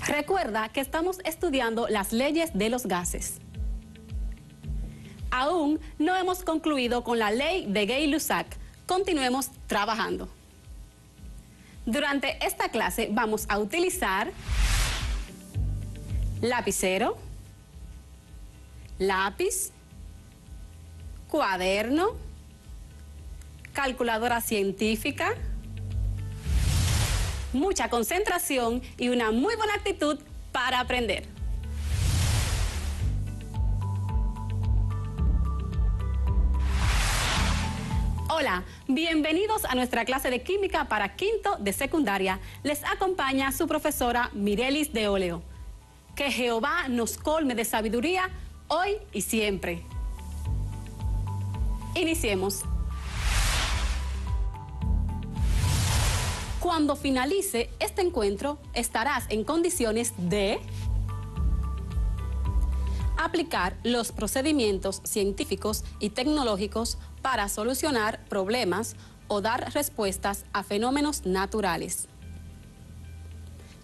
Recuerda que estamos estudiando las leyes de los gases. Aún no hemos concluido con la ley de Gay-Lussac. Continuemos trabajando. Durante esta clase vamos a utilizar lapicero, lápiz, cuaderno, calculadora científica, mucha concentración y una muy buena actitud para aprender. Hola, bienvenidos a nuestra clase de química para quinto de secundaria. Les acompaña su profesora Mirelis de Oleo. Que Jehová nos colme de sabiduría hoy y siempre. Iniciemos. Cuando finalice este encuentro, estarás en condiciones de aplicar los procedimientos científicos y tecnológicos para solucionar problemas o dar respuestas a fenómenos naturales.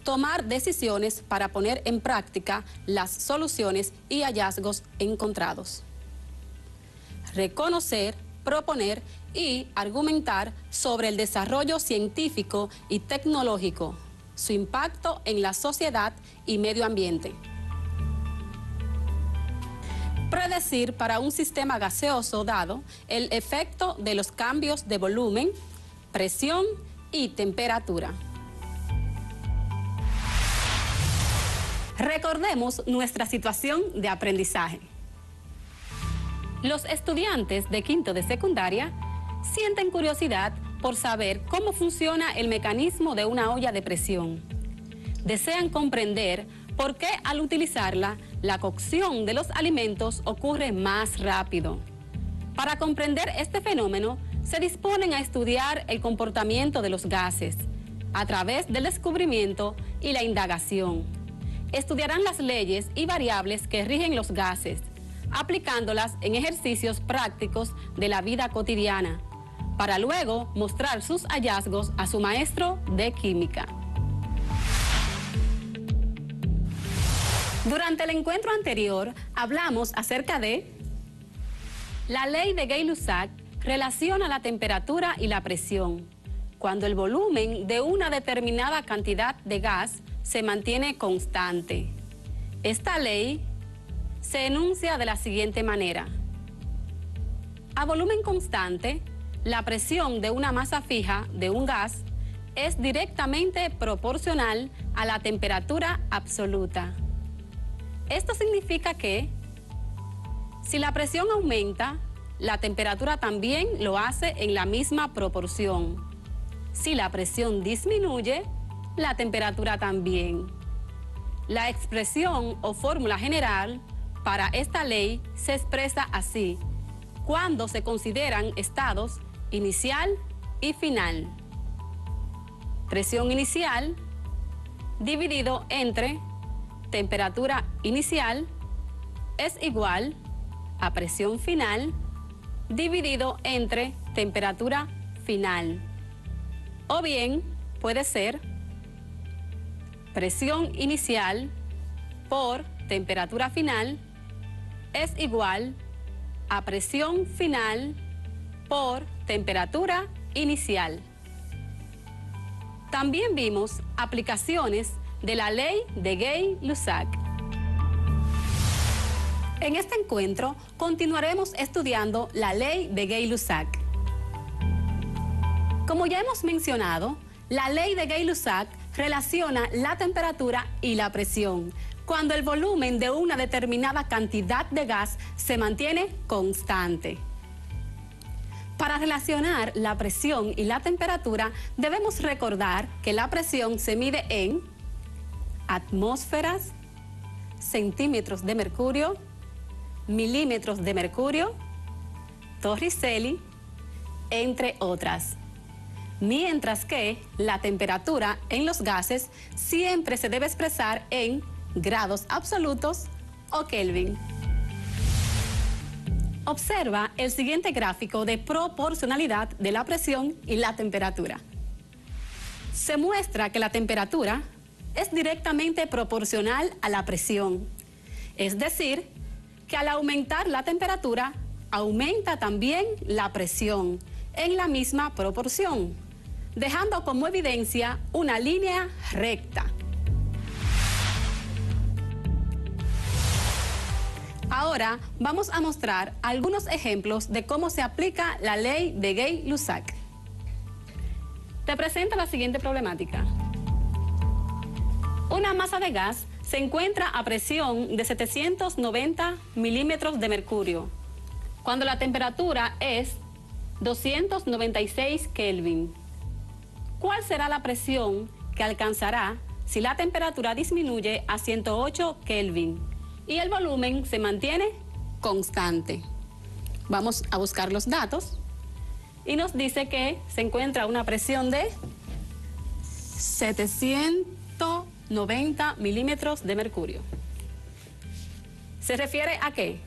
Tomar decisiones para poner en práctica las soluciones y hallazgos encontrados. Reconocer, proponer y argumentar sobre el desarrollo científico y tecnológico, su impacto en la sociedad y medio ambiente. Predecir para un sistema gaseoso dado el efecto de los cambios de volumen, presión y temperatura. Recordemos nuestra situación de aprendizaje. Los estudiantes de quinto de secundaria sienten curiosidad por saber cómo funciona el mecanismo de una olla de presión. Desean comprender por qué al utilizarla, la cocción de los alimentos ocurre más rápido. Para comprender este fenómeno, se disponen a estudiar el comportamiento de los gases a través del descubrimiento y la indagación. Estudiarán las leyes y variables que rigen los gases, aplicándolas en ejercicios prácticos de la vida cotidiana, para luego mostrar sus hallazgos a su maestro de química. Durante el encuentro anterior, hablamos acerca de la ley de Gay-Lussac relaciona la temperatura y la presión, cuando el volumen de una determinada cantidad de gas se mantiene constante. Esta ley se enuncia de la siguiente manera. A volumen constante, la presión de una masa fija de un gas es directamente proporcional a la temperatura absoluta. Esto significa que, si la presión aumenta, la temperatura también lo hace en la misma proporción. Si la presión disminuye, la temperatura también. La expresión o fórmula general para esta ley se expresa así, cuando se consideran estados inicial y final. Presión inicial dividido entre temperatura inicial es igual a presión final dividido entre temperatura final. O bien puede ser presión inicial por temperatura final es igual a presión final por temperatura inicial. También vimos aplicaciones de la ley de Gay-Lussac. En este encuentro continuaremos estudiando la ley de Gay-Lussac. Como ya hemos mencionado, la ley de Gay-Lussac relaciona la temperatura y la presión, cuando el volumen de una determinada cantidad de gas se mantiene constante. Para relacionar la presión y la temperatura, debemos recordar que la presión se mide en atmósferas, centímetros de mercurio, milímetros de mercurio, Torricelli, entre otras. Mientras que la temperatura en los gases siempre se debe expresar en grados absolutos o Kelvin. Observa el siguiente gráfico de proporcionalidad de la presión y la temperatura. Se muestra que la temperatura es directamente proporcional a la presión. Es decir, que al aumentar la temperatura, aumenta también la presión en la misma proporción, dejando como evidencia una línea recta. Ahora vamos a mostrar algunos ejemplos de cómo se aplica la ley de Gay-Lussac. Te presento la siguiente problemática. Una masa de gas se encuentra a presión de 790 milímetros de mercurio, cuando la temperatura es 296 Kelvin. ¿Cuál será la presión que alcanzará si la temperatura disminuye a 108 Kelvin y el volumen se mantiene constante? Vamos a buscar los datos y nos dice que se encuentra una presión de 790 milímetros de mercurio. ¿Se refiere a qué?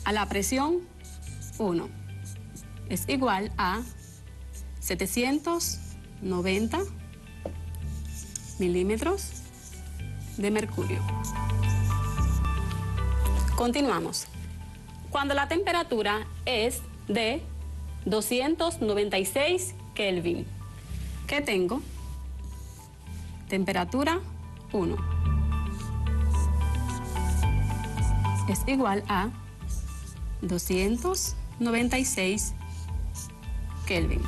A la presión 1 es igual a 790 milímetros de mercurio. Continuamos. Cuando la temperatura es de 296 Kelvin, ¿qué tengo? Temperatura 1 es igual a 296 Kelvin.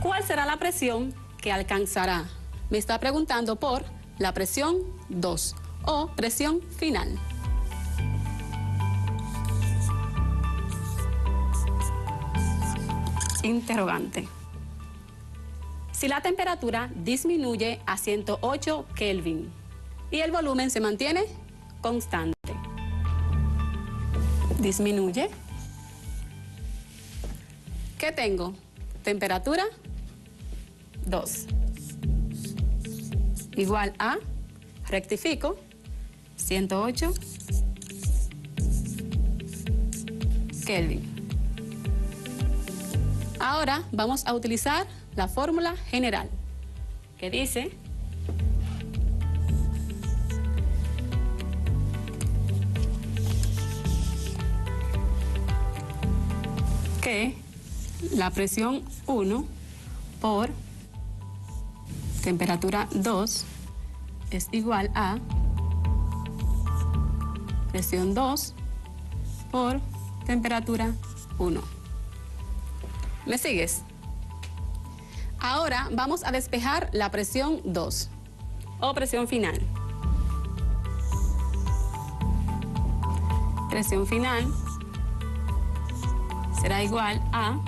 ¿Cuál será la presión que alcanzará? Me está preguntando por la presión 2 o presión final. Interrogante. Si la temperatura disminuye a 108 Kelvin y el volumen se mantiene constante. Disminuye. ¿Qué tengo? Temperatura 2 igual a, rectifico, 108 Kelvin. Ahora vamos a utilizar la fórmula general que dice que la presión 1 por temperatura 2 es igual a presión 2 por temperatura 1. ¿Me sigues? Ahora vamos a despejar la presión 2 o presión final. Presión final será igual a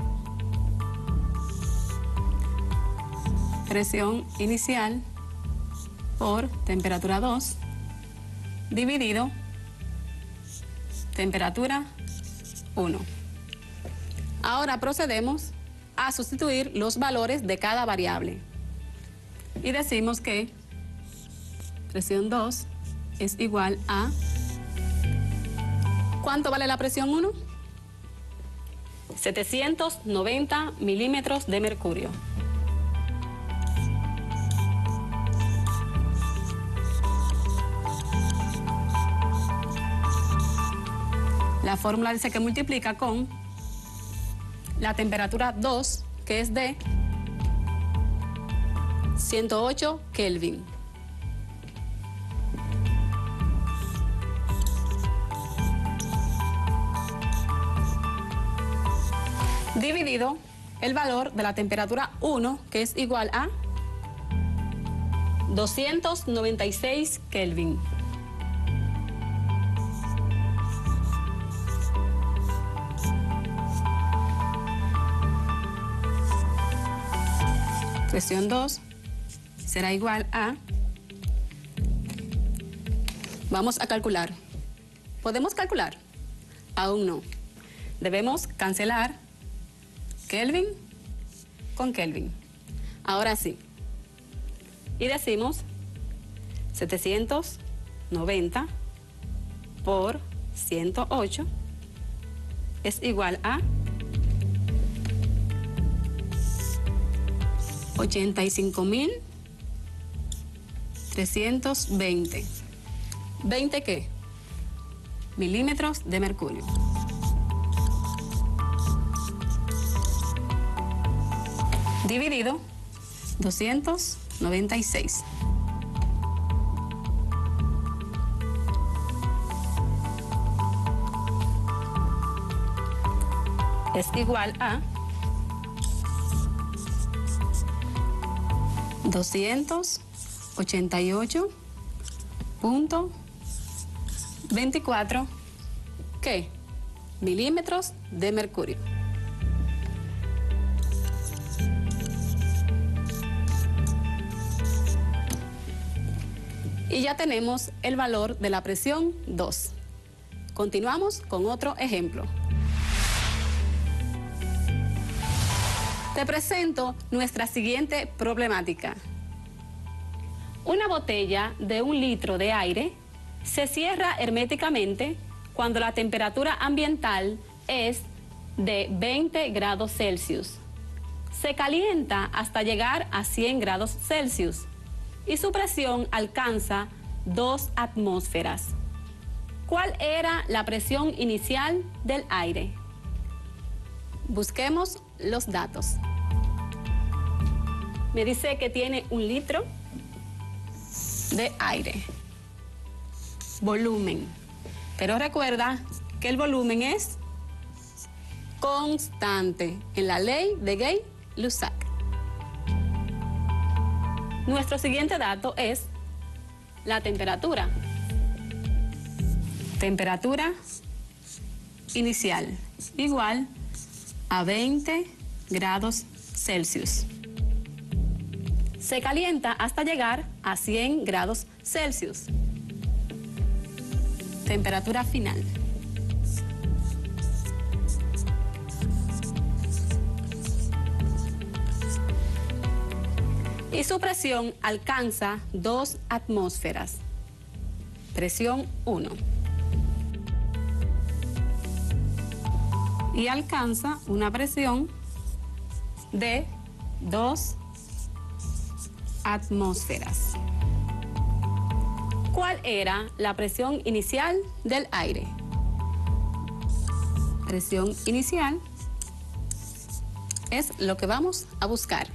presión inicial por temperatura 2 dividido temperatura 1. Ahora procedemos a sustituir los valores de cada variable y decimos que presión 2 es igual a ¿cuánto vale la presión 1? 790 milímetros de mercurio. La fórmula dice que multiplica con la temperatura 2, que es de 108 Kelvin. Dividido el valor de la temperatura 1, que es igual a 296 Kelvin. Presión 2 será igual a, vamos a calcular. ¿Podemos calcular? Aún no. Debemos cancelar Kelvin con Kelvin. Ahora sí. Y decimos 790 por 108 es igual a 85.000 320. ¿20 qué? Milímetros de mercurio. Dividido 296. Es igual a 288.24 ¿qué? Milímetros de mercurio. Y ya tenemos el valor de la presión 2. Continuamos con otro ejemplo. Te presento nuestra siguiente problemática. Una botella de 1 litro de aire se cierra herméticamente cuando la temperatura ambiental es de 20 grados Celsius. Se calienta hasta llegar a 100 grados Celsius y su presión alcanza 2 atmósferas. ¿Cuál era la presión inicial del aire? Busquemos los datos. Me dice que tiene 1 litro de aire. Volumen. Pero recuerda que el volumen es constante en la ley de Gay-Lussac. Nuestro siguiente dato es la temperatura. Temperatura inicial igual a 20 grados Celsius. Se calienta hasta llegar a 100 grados Celsius. Temperatura final. Y su presión alcanza 2 atmósferas. Presión 1. Y alcanza una presión de 2 atmósferas. ¿Cuál era la presión inicial del aire? Presión inicial es lo que vamos a buscar.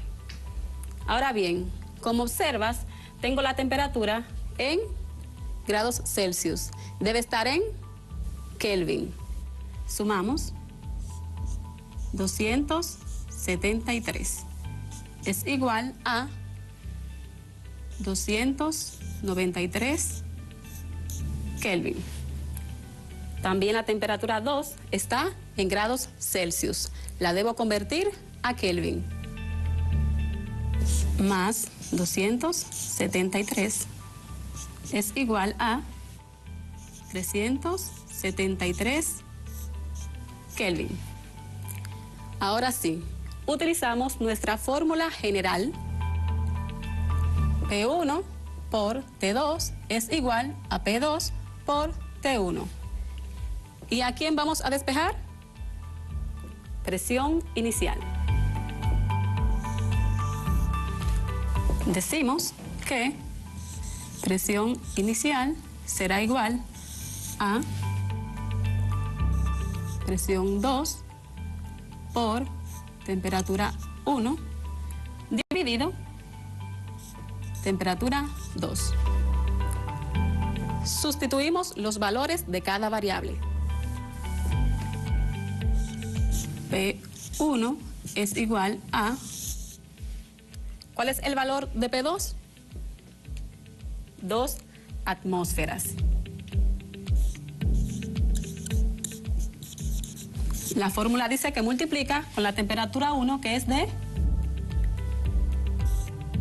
Ahora bien, como observas, tengo la temperatura en grados Celsius. Debe estar en Kelvin. Sumamos 273. Es igual a 293 Kelvin. También la temperatura 2 está en grados Celsius. La debo convertir a Kelvin. Más 273 es igual a 373 Kelvin. Ahora sí, utilizamos nuestra fórmula general. P1 por T2 es igual a P2 por T1. ¿Y a quién vamos a despejar? Presión inicial. Decimos que presión inicial será igual a presión 2 por temperatura 1 dividido temperatura 2. Sustituimos los valores de cada variable. P1 es igual a... ¿Cuál es el valor de P2? 2 atmósferas. La fórmula dice que multiplica con la temperatura 1, que es de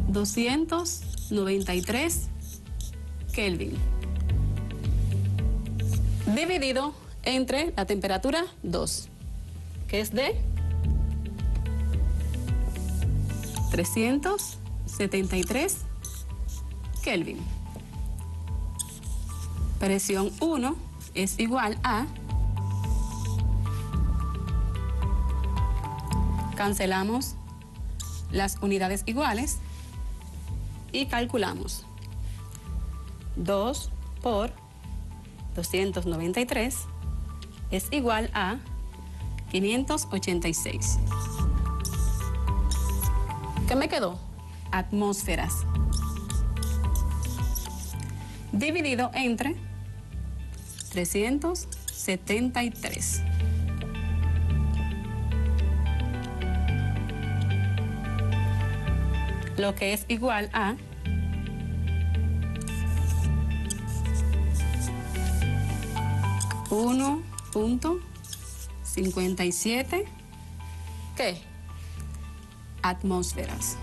293 Kelvin, dividido entre la temperatura 2, que es de 373 Kelvin. Presión 1 es igual a... Cancelamos las unidades iguales y calculamos. 2 por 293 es igual a 586. ¿Qué me quedó? Atmósferas. Dividido entre 373. Lo que es igual a 1.57 ¿qué? Atmósferas.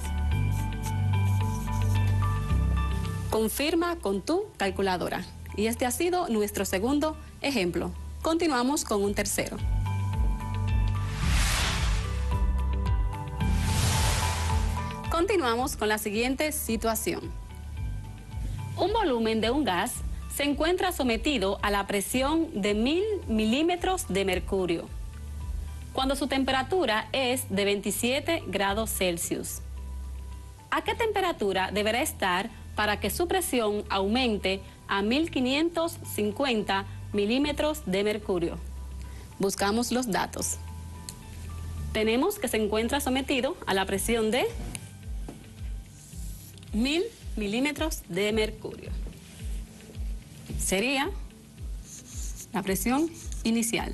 Confirma con tu calculadora. Y este ha sido nuestro segundo ejemplo. Continuamos con un tercero. Continuamos con la siguiente situación. Un volumen de un gas se encuentra sometido a la presión de 1000 milímetros de mercurio, cuando su temperatura es de 27 grados Celsius. ¿A qué temperatura deberá estar para que su presión aumente a 1550 milímetros de mercurio? Buscamos los datos. Tenemos que se encuentra sometido a la presión de 1000 milímetros de mercurio. Sería la presión inicial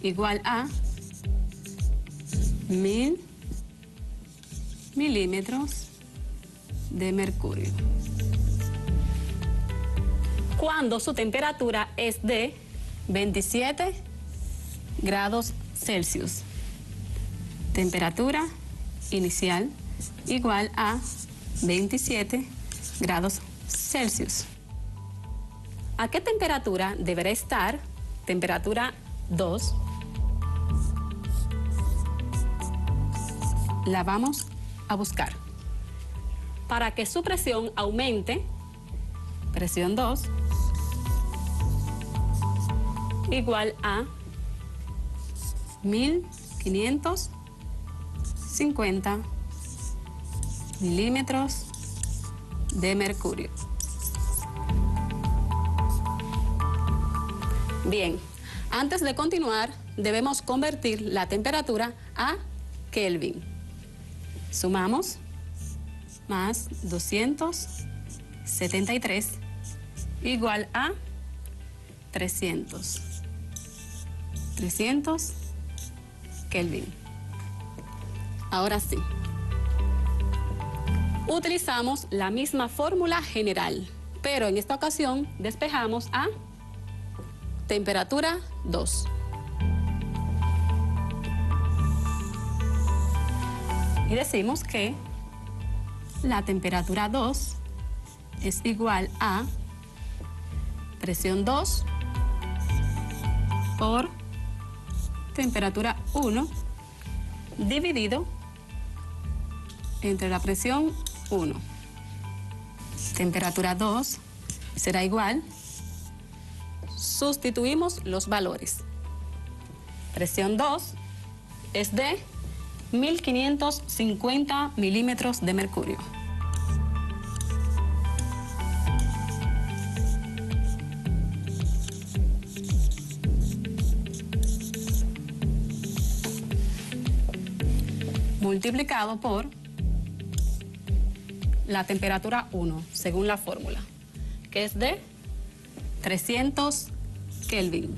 igual a 1000 milímetros de mercurio, cuando su temperatura es de 27 grados Celsius. Temperatura inicial igual a 27 grados Celsius. ¿A qué temperatura deberá estar? Temperatura 2. La vamos a buscar. Para que su presión aumente, presión 2, igual a 1550 milímetros de mercurio. Bien, antes de continuar, debemos convertir la temperatura a Kelvin. Sumamos más 273 igual a 300. 300 Kelvin. Ahora sí. Utilizamos la misma fórmula general, pero en esta ocasión despejamos a temperatura 2. Y decimos que la temperatura 2 es igual a presión 2 por temperatura 1 dividido entre la presión 1. Temperatura 2 será igual. Sustituimos los valores. Presión 2 es de 1550 milímetros de mercurio. Multiplicado por la temperatura 1, según la fórmula, que es de 300 Kelvin.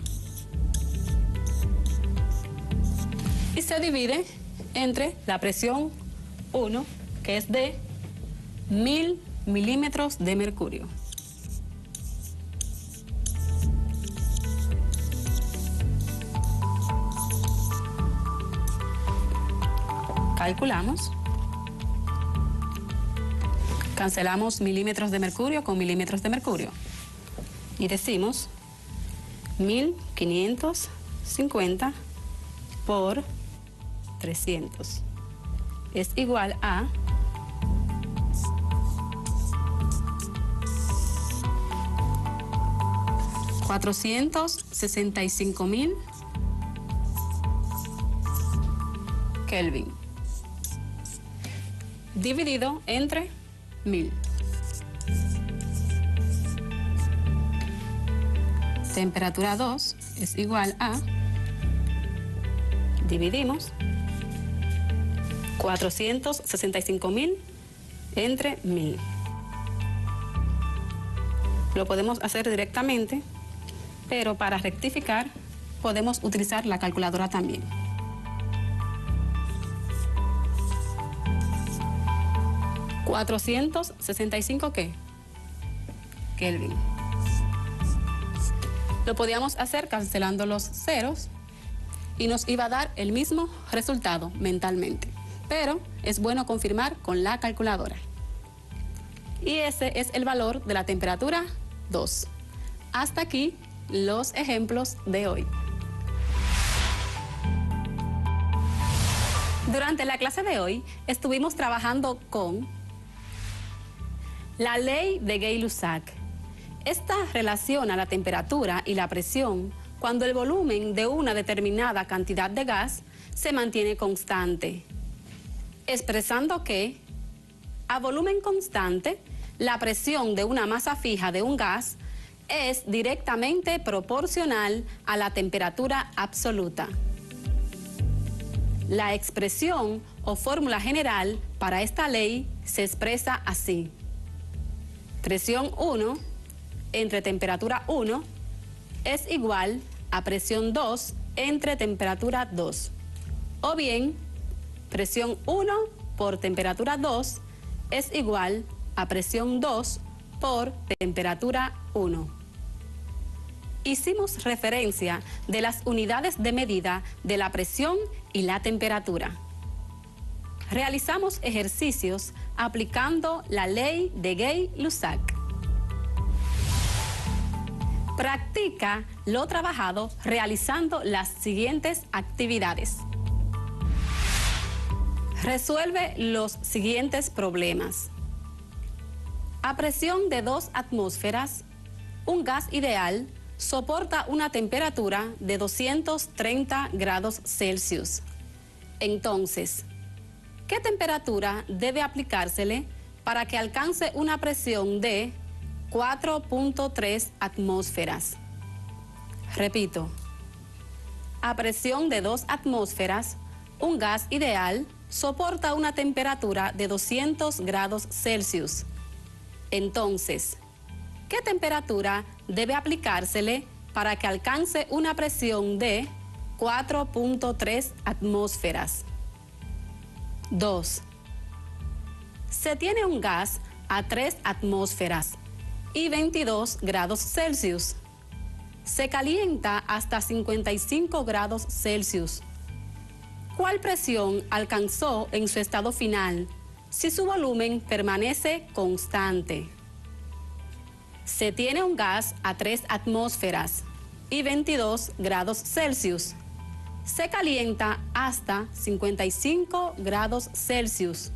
Y se divide entre la presión 1, que es de 1000 milímetros de mercurio. Calculamos. Cancelamos milímetros de mercurio con milímetros de mercurio. Y decimos 1550 por 300 es igual a 465.000 Kelvin dividido entre 1000. temperatura 2 es igual a, dividimos 465.000 entre 1000. Lo podemos hacer directamente, pero para rectificar podemos utilizar la calculadora también. ¿465 qué? Kelvin. Lo podíamos hacer cancelando los ceros y nos iba a dar el mismo resultado mentalmente, pero es bueno confirmar con la calculadora. Y ese es el valor de la temperatura 2. Hasta aquí los ejemplos de hoy. Durante la clase de hoy estuvimos trabajando con la ley de Gay-Lussac. Esta relaciona la temperatura y la presión cuando el volumen de una determinada cantidad de gas se mantiene constante, expresando que a volumen constante la presión de una masa fija de un gas es directamente proporcional a la temperatura absoluta. La expresión o fórmula general para esta ley se expresa así: presión 1 entre temperatura 1 es igual a presión 2 entre temperatura 2. O bien, presión 1 por temperatura 2 es igual a presión 2 por temperatura 1. Hicimos referencia de las unidades de medida de la presión y la temperatura. Realizamos ejercicios aplicando la ley de Gay-Lussac. Practica lo trabajado realizando las siguientes actividades. Resuelve los siguientes problemas. A presión de 2 atmósferas, un gas ideal soporta una temperatura de 230 grados Celsius. Entonces, ¿qué temperatura debe aplicársele para que alcance una presión de 4.3 atmósferas? Repito, a presión de 2 atmósferas, un gas ideal soporta una temperatura de 200 grados Celsius. Entonces, ¿qué temperatura debe aplicársele para que alcance una presión de 4.3 atmósferas? 2. Se tiene un gas a 3 atmósferas y 22 grados Celsius. Se calienta hasta 55 grados Celsius. ¿Cuál presión alcanzó en su estado final si su volumen permanece constante? Se tiene un gas a 3 atmósferas y 22 grados Celsius. Se calienta hasta 55 grados Celsius.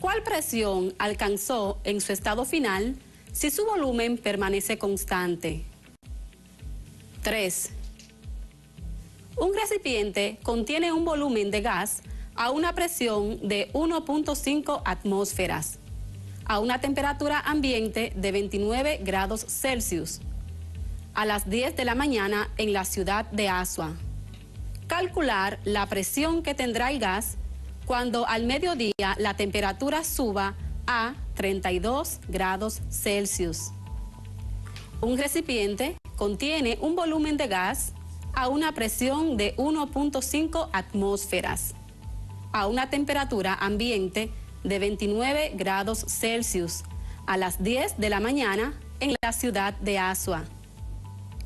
¿Cuál presión alcanzó en su estado final si su volumen permanece constante? 3. Un recipiente contiene un volumen de gas a una presión de 1.5 atmósferas, a una temperatura ambiente de 29 grados Celsius, a las 10 de la mañana en la ciudad de Asua. Calcular la presión que tendrá el gas cuando al mediodía la temperatura suba a 32 grados Celsius. Un recipiente contiene un volumen de gas a una presión de 1.5 atmósferas, a una temperatura ambiente de 29 grados Celsius, a las 10 de la mañana en la ciudad de Asua.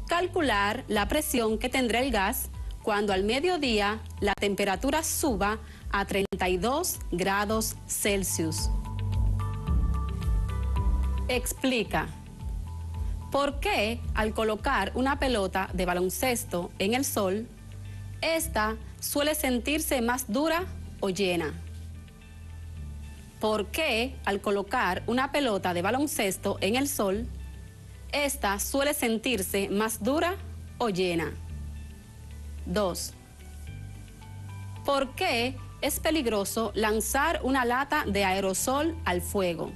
Calcular la presión que tendrá el gas cuando al mediodía la temperatura suba a 32 grados Celsius. Explica. ¿Por qué al colocar una pelota de baloncesto en el sol, esta suele sentirse más dura o llena? ¿Por qué al colocar una pelota de baloncesto en el sol, esta suele sentirse más dura o llena? 2. ¿Por qué es peligroso lanzar una lata de aerosol al fuego?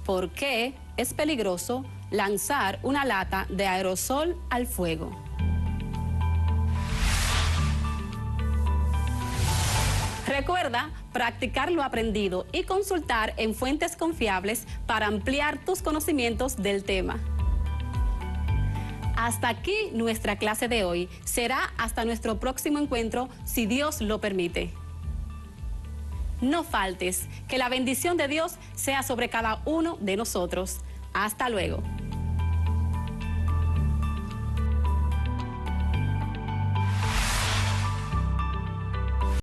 ¿Por qué es peligroso lanzar una lata de aerosol al fuego. Recuerda practicar lo aprendido y consultar en fuentes confiables para ampliar tus conocimientos del tema. Hasta aquí nuestra clase de hoy. Será hasta nuestro próximo encuentro, si Dios lo permite. No faltes, que la bendición de Dios sea sobre cada uno de nosotros. Hasta luego.